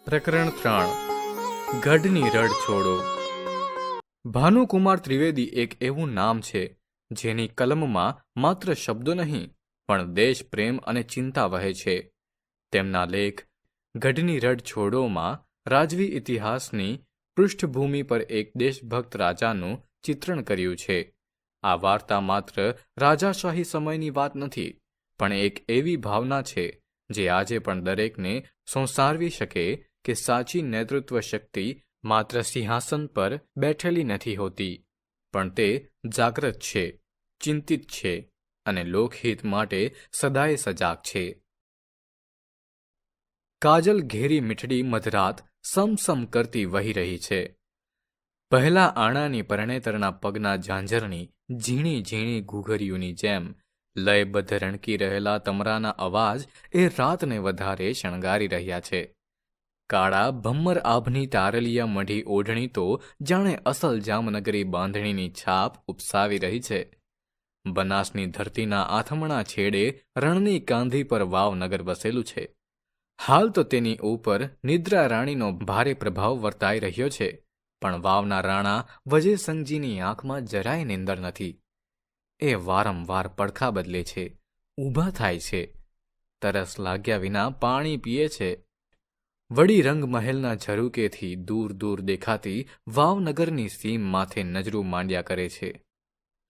પ્રકરણ 3 ગઢની રડ છોડો. ભાનુકુમાર ત્રિવેદી એક એવું નામ છે જેની કલમમાં માત્ર શબ્દો નહીં પણ દેશ પ્રેમ અને ચિંતા વહે છે. તેમના લેખ ગઢની રડ છોડોમાં રાજવી ઇતિહાસની પૃષ્ઠભૂમિ પર એક દેશભક્ત રાજાનું ચિત્રણ કર્યું છે. આ વાર્તા માત્ર રાજાશાહી સમયની વાત નથી, પણ એક એવી ભાવના છે જે આજે પણ દરેકને સંસારવી શકે કે સાચી નેતૃત્વ શક્તિ માત્ર સિંહાસન પર બેઠેલી નથી હોતી, પણ તે જાગૃત છે, ચિંતિત છે અને લોકહિત માટે સદાય સજાગ છે. કાજલ ઘેરી મીઠડી મધરાત સમસમ કરતી વહી રહી છે. પહેલા આણાની પરણેતરના પગના ઝાંઝરની ઝીણી ઝીણી ઘૂઘરીઓની જેમ લયબદ્ધ રણકી રહેલા તમરાના અવાજ એ રાતને વધારે શણગારી રહ્યા છે. કાળા ભમ્મર આભની તારલિયા મઢી ઓઢણી તો જાણે અસલ જામનગરી બાંધણીની છાપ ઉપસાવી રહી છે. બનાસની ધરતીના આથમણા છેડે રણની કાંધી પર વાવનગર વસેલું છે. હાલ તો તેની ઉપર નિદ્રા રાણીનો ભારે પ્રભાવ વર્તાઈ રહ્યો છે, પણ વાવના રાણા વજયસંઘજીની આંખમાં જરાય નિંદર નથી. એ વારંવાર પડખા બદલે છે, ઊભા થાય છે, તરસ લાગ્યા વિના પાણી પીએ છે. વળી રંગમહેલના ઝરૂકેથી દૂર દૂર દેખાતી વાવનગરની સીમ માથે નજરું માંડ્યા કરે છે.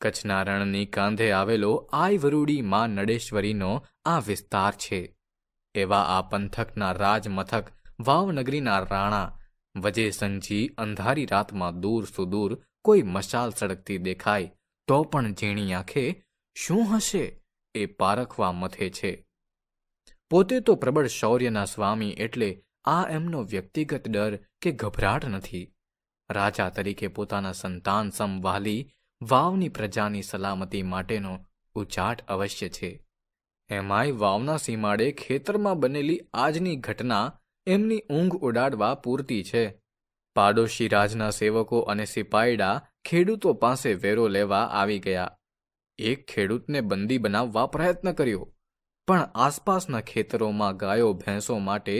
કચ્છના રણની કાંધે આવેલો આયવરુડી માં નડેશ્વરીનો આ વિસ્તાર છે. એવા આ પંથકના રાજમથક વાવનગરીના રાણા વજયસંઘજી અંધારી રાતમાં દૂર સુદૂર કોઈ મશાલ સળગતી દેખાય તો પણ ઝીણી આંખે શું હશે એ પારખવા મથે છે. પોતે તો પ્રબળ શૌર્યના સ્વામી એટલે આ એમનો વ્યક્તિગત ડર કે ગભરાટ નથી. રાજા તરીકે પોતાના સંતાન સમ વહાલી વાવની પ્રજાની સલામતી માટેનો ઉચાટ અવશ્ય છે. એમાંય વાવના સીમાડે ખેતરમાં બનેલી આજની ઘટના એમની ઊંઘ ઉડાડવા પૂરતી છે. પાડોશી રાજના સેવકો અને સિપાઈડા ખેડૂતો પાસે વેરો લેવા આવી ગયા. એક ખેડૂતને બંદી બનાવવા પ્રયત્ન કર્યો, પણ આસપાસના ખેતરોમાં ગાયો ભેંસો માટે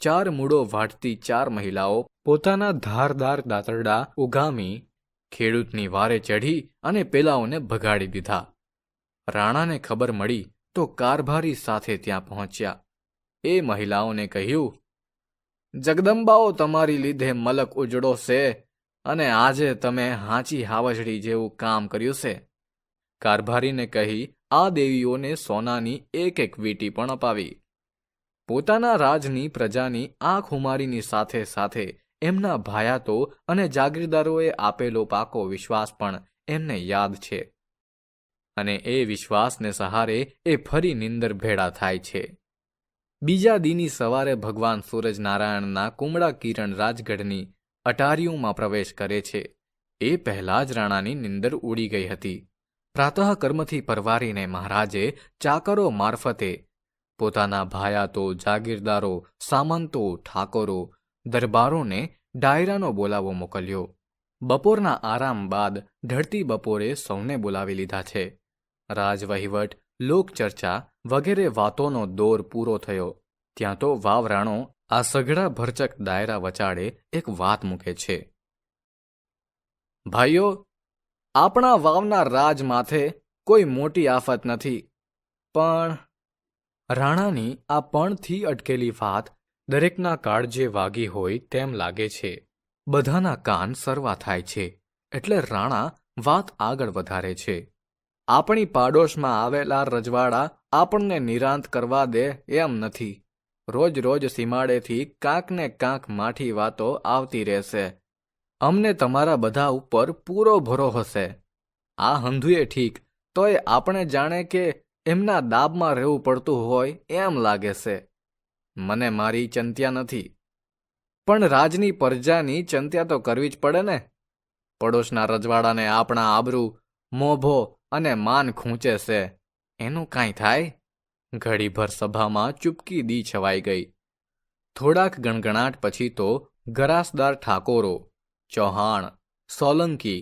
4 મૂળો વાટતી 4 મહિલાઓ પોતાના ધારદાર દાતરડા ઉગામી ખેડૂતની વારે ચઢી અને પેલાઓને ભગાડી દીધા. રાણાને ખબર મળી તો કારભારી સાથે ત્યાં પહોંચ્યા. એ મહિલાઓને કહ્યું, જગદંબાઓ તમારી લીધે મલક ઉજળો છે અને આજે તમે હાંચી હાવજડી જેવું કામ કર્યું છે. કારભારીને કહી આ દેવીઓને સોનાની એક એક વીંટી પણ અપાવી. પોતાના રાજની પ્રજાની આંખ ઉમારીની સાથે સાથે એમના ભાયાતો અને જાગીરદારોએ આપેલો પાકો વિશ્વાસ પણ એમને યાદ છે, અને એ વિશ્વાસને સહારે એ ફરી નિંદર ભેળા થાય છે. બીજા દીની સવારે ભગવાન સૂરજનારાયણના કુમળા કિરણ રાજગઢની અટારીઓમાં પ્રવેશ કરે છે. એ પહેલા જ રાણાની નિંદર ઉડી ગઈ હતી. પ્રાતઃકર્મથી પરવારીને મહારાજે ચાકરો મારફતે પોતાના ભાયાતો, જાગીરદારો, સામંતો, ઠાકોરો, દરબારોને ડાયરાનો બોલાવો મોકલ્યો. બપોરના આરામ બાદ ઢળતી બપોરે સૌને બોલાવી લીધા છે. રાજવહીવટ, લોકચર્ચા વગેરે વાતોનો દોર પૂરો થયો ત્યાં તો વાવરાણો આ સઘળા ભરચક ડાયરા વચાળે એક વાત મૂકે છે. ભાઈઓ, આપણા વાવના રાજ માથે કોઈ મોટી આફત નથી, પણ રાણાની આ પણથી અટકેલી વાત દરેકના કાળજે વાગી હોય તેમ લાગે છે. બધાના કાન સરવા થાય છે એટલે રાણા વાત આગળ વધારે છે. આપણી પાડોશમાં આવેલા રજવાડા આપણને નિરાંત કરવા દે એમ નથી. રોજ રોજ સીમાડેથી કાંક ને કાંક માઠી વાતો આવતી રહેશે. અમને તમારા બધા ઉપર પૂરો ભરોસો છે. આ હંધુએ ઠીક, તોય આપણે જાણે કે એમના દાબમાં રહેવું પડતું હોય એમ લાગે છે. મને મારી ચંત્યા નથી, પણ રાજની પ્રજાની ચંત્યા તો કરવી જ પડે ને. પડોશના રજવાડાને આપણા આબરૂ, મોભો અને માન ખૂંચે છે, એનું કાંઈ થાય? ઘડીભર સભામાં ચૂપકી દી છવાઈ ગઈ. થોડાક ગણગણાટ પછી તો ગરાસદાર ઠાકોરો, ચૌહાણ, સોલંકી,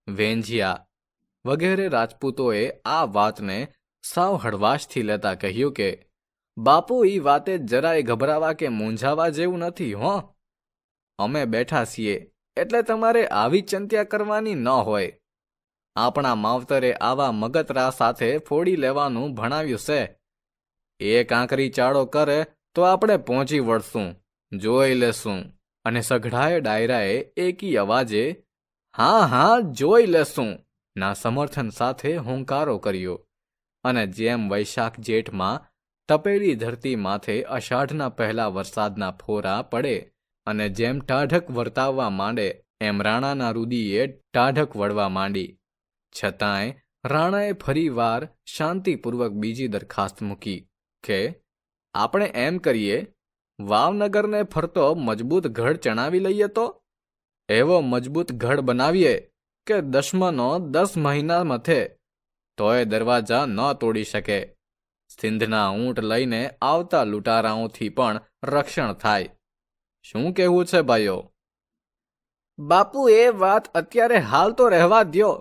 વેંજિયા વગેરે રાજપૂતોએ આ વાતને સાવ હળવાશથી લેતા કહ્યું કે બાપુ, ઈ વાતે જરાય ગભરાવા કે મૂંઝાવા જેવું નથી હો. અમે બેઠા છીએ એટલે તમારે આવી ચિંતા કરવાની ન હોય. આપણા માવતરે આવા મગતરા સાથે ફોડી લેવાનું ભણાવ્યું છે. એ કાંકરી ચાળો કરે તો આપણે પહોંચી વળશું, જોઈ લેશું. અને સઘળાએ ડાયરાએ એકી અવાજે હા હા જોઈ લેશું ના સમર્થન સાથે હુંકારો કર્યો. અને જેમ વૈશાખ જેઠમાં તપેલી ધરતી માથે અષાઢના પહેલા વરસાદના ફોરા પડે અને જેમ ટાઢક વર્તાવવા માંડે એમ રાણાના રુદીએ ટાઢક વળવા માંડી. છતાંય રાણાએ ફરી વાર શાંતિપૂર્વક બીજી દરખાસ્ત મૂકી કે આપણે એમ કરીએ, વાવનગરને ફરતો મજબૂત ગઢ ચણાવી લઈએ તો. એવો મજબૂત ગઢ બનાવીએ કે દુશ્મનો 10 મહિના મથે તોય દરવાજા ન તોડી શકે. સિંધના ઊંટ લઈને આવતા લૂંટારાઓથી પણ રક્ષણ થાય. શું કહેવું છે ભાઈઓ? બાપુ, એ વાત અત્યારે હાલ તો રહેવા દ્યો.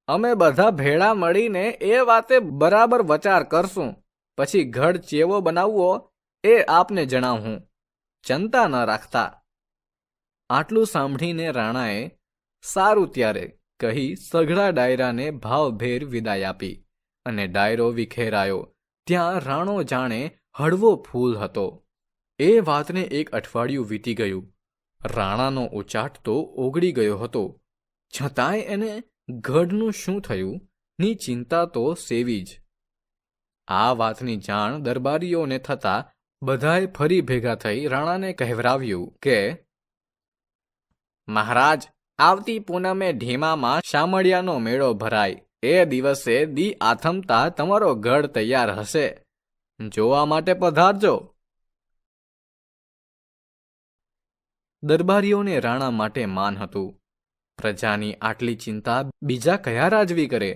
અમે બધા ભેળા મળીને એ વાતે બરાબર વચાર કરશું. પછી ગઢ ચેવો બનાવવો એ આપને જણાવું. ચિંતા ન રાખતા. આટલું સાંભળીને રાણાએ સારું ત્યારે કહી સઘળા ડાયરાને ભાવભેર વિદાય આપી અને ડાયરો વિખેરાયો. ત્યાં રાણો જાણે હળવો ફૂલ હતો. એ વાતને 1 અઠવાડિયું વીતી ગયું. રાણાનો ઉચાટ તો ઓગળી ગયો હતો, છતાંય એને ગઢનું શું થયું ની ચિંતા તો સેવી જ. આ વાતની જાણ દરબારીઓને થતાં બધાએ ફરી ભેગા થઈ રાણાને કહેવરાવ્યું કે મહારાજ, આવતી પૂનમે ઢીમામાં શામળિયાનો મેળો ભરાય. એ દિવસે દી આથમતા તમારો ગઢ તૈયાર હશે. જોવા માટે પધારજો. દરબારીઓને રાણા માટે માન હતું. પ્રજાની આટલી ચિંતા બીજા કયા રાજવી કરે?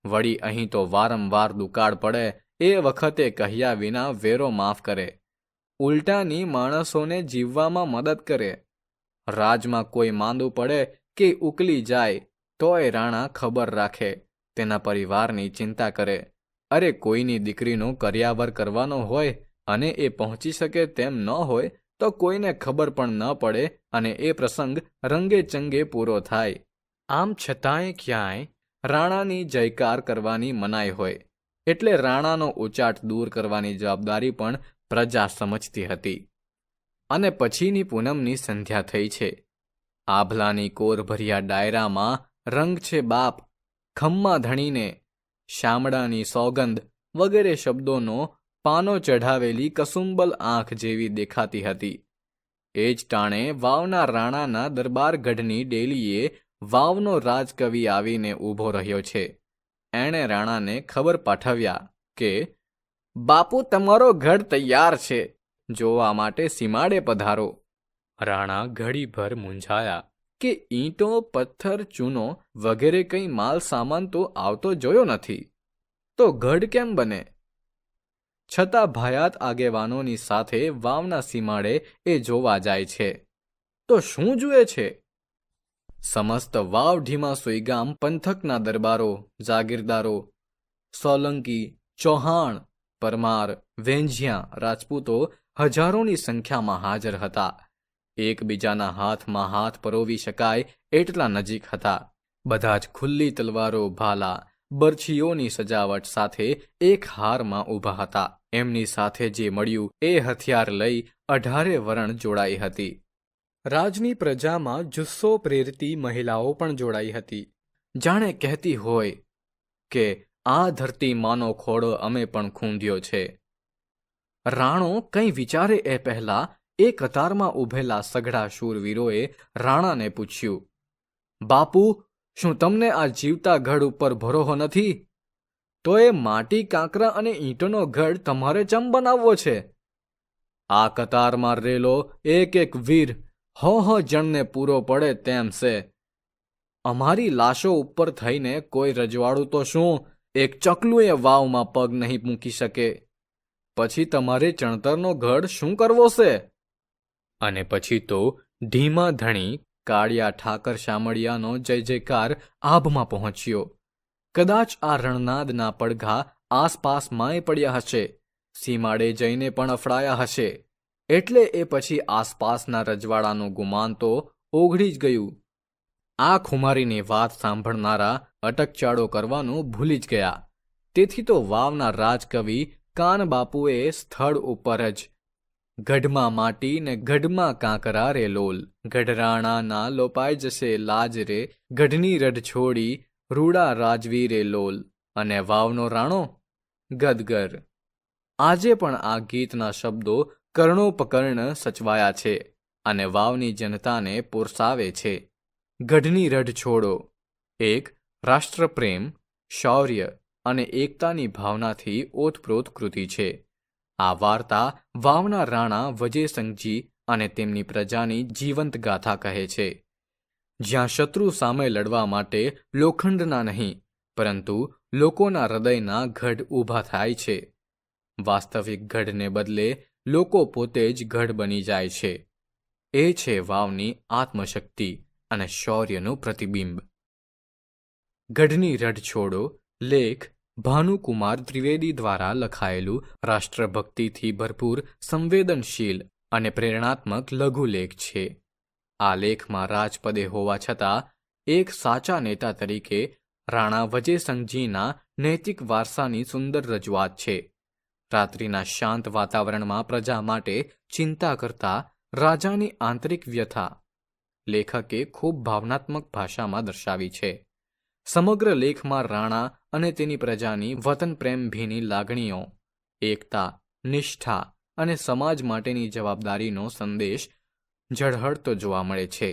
વળી અહીં તો વારંવાર દુકાળ પડે એ વખતે કહ્યા વિના વેરો માફ કરે. ઉલટાની માણસોને જીવવામાં મદદ કરે. રાજમાં કોઈ માંદું પડે કે ઉકલી જાય તોય રાણા ખબર રાખે, તેના પરિવારની ચિંતા કરે. અરે, કોઈની દીકરીનો કર્યાવર કરવાનો હોય અને એ પહોંચી શકે તેમ ન હોય તો કોઈને ખબર પણ ન પડે અને એ પ્રસંગ રંગે ચંગે પૂરો થાય. આમ છતાંય ક્યાંય રાણાની જયકાર કરવાની મનાઈ હોય એટલે રાણાનો ઉચાટ દૂર કરવાની જવાબદારી પણ પ્રજા સમજતી હતી. અને પછીની પૂનમની સંધ્યા થઈ છે. આભલાની કોરભર્યા ડાયરામાં રંગ છે બાપ, ખમ્મા ધણીને, શામળાની સોગંદ વગેરે શબ્દોનો પાનો ચઢાવેલી કસુંબલ આંખ જેવી દેખાતી હતી. એ જ ટાણે વાવના રાણાના દરબારગઢની ડેલીએ વાવનો રાજકવિ આવીને ઊભો રહ્યો છે. એણે રાણાને ખબર પાઠવ્યા કે બાપુ, તમારો ગઢ તૈયાર છે, જોવા માટે સીમાડે પધારો. રાણા ઘડીભર મૂંઝાયા કે ઈંટો, પથ્થર, ચૂનો વગેરે કંઈ માલ સામાન તો આવતો જોયો નથી, તો ગઢ કેમ બને? છતાં ભાયાત આગેવાનોની સાથે વાવના સીમાડે એ જોવા જાય છે. તો શું જુએ છે? સમસ્ત વાવ ઢીમા સુઈગામ પંથકના દરબારો, જાગીરદારો, સોલંકી, ચૌહાણ, પરમાર, વેંજિયા, રાજપૂતો હજારોની સંખ્યામાં હાજર હતા. એકબીજાના હાથમાં હાથ પરોવી શકાય એટલા નજીક હતા. બધા જ ખુલ્લી તલવારો, ભાલા, બરછીઓની સજાવટ સાથે એક હારમાં ઊભા હતા. એમની સાથે જે મળ્યું એ હથિયાર લઈ 18 વરણ જોડાઈ હતી. રાજની પ્રજામાં જુસ્સો પ્રેરતી મહિલાઓ પણ જોડાઈ હતી. જાણે કહેતી હોય કે આ ધરતી માનો ખોડો અમે પણ ખૂંદ્યો છે. રાણો કંઈ વિચારે એ પહેલા એ કતારમાં ઊભેલા સઘળા શૂરવીરોએ રાણાને પૂછ્યું, બાપુ, શું તમને આ જીવતા ગઢ ઉપર ભરોસો નથી? તો એ માટી, કાંકરા અને ઈંટનો ગઢ તમારે ચમ બનાવવો છે? આ કતારમાં રેલો એક એક વીર હો જણને પૂરો પડે તેમ છે. અમારી લાશો ઉપર થઈને કોઈ રજવાડું તો શું એક ચકલું એ વાવમાં પગ નહીં મૂકી શકે. પછી તમારે ચણતરનો ગઢ શું કરવો છે? અને પછી તો ઢીમા ધણી કાળિયા ઠાકર શામળિયાનો જય જયકાર આભમાં પહોંચ્યો. કદાચ આ રણનાદના પડઘા આસપાસમાંય પડ્યા હશે, સીમાડે જઈને પણ અફડાયા હશે, એટલે એ પછી આસપાસના રજવાડાનું ગુમાન તો ઓગળી જ ગયું. આ ખુમારીની વાત સાંભળનારા અટકચાળો કરવાનું ભૂલી જ ગયા. તેથી તો વાવના રાજકવિ કાનબાપુએ સ્થળ ઉપર જ ગઢમાં માટી ને ગઢમાં કાંકરા રે લોલ, ગઢરાણા ના લોપાઈ જશે લાજ રે, ગઢની રઢ છોડી રૂડા રાજવી રે લોલ, અને વાવનો રાણો ગદગર. આજે પણ આ ગીતના શબ્દો કર્ણોપકર્ણ સચવાયા છે અને વાવની જનતાને પોરસાવે છે. ગઢની રઢ છોડો એક રાષ્ટ્રપ્રેમ, શૌર્ય અને એકતાની ભાવનાથી ઓતપ્રોત કૃતિ છે. આ વાર્તા વાવના રાણા વજેસંઘજી અને તેમની પ્રજાની જીવંત ગાથા કહે છે, જ્યાં શત્રુ સામે લડવા માટે લોખંડના નહીં પરંતુ લોકોના હૃદયના ગઢ ઊભા થાય છે. વાસ્તવિક ગઢને બદલે લોકો પોતે જ ગઢ બની જાય છે. એ છે વાવની આત્મશક્તિ અને શૌર્યનું પ્રતિબિંબ. ગઢની રઢ છોડો લેખ ભાનુકુમાર ત્રિવેદી દ્વારા લખાયેલું રાષ્ટ્રભક્તિથી ભરપૂર સંવેદનશીલ અને પ્રેરણાત્મક લઘુલેખ છે. આ લેખમાં રાજપદે હોવા છતાં એક સાચા નેતા તરીકે રાણા વજેસંઘજીના નૈતિક વારસાની સુંદર રજૂઆત છે. રાત્રિના શાંત વાતાવરણમાં પ્રજા માટે ચિંતા કરતા રાજાની આંતરિક વ્યથા લેખકે ખૂબ ભાવનાત્મક ભાષામાં દર્શાવી છે. સમગ્ર લેખમાં રાણા અને તેની પ્રજાની વતન પ્રેમ ભીની લાગણીઓ, એકતા, નિષ્ઠા અને સમાજ માટેની જવાબદારીનો સંદેશ ઝળહળતો જોવા મળે છે.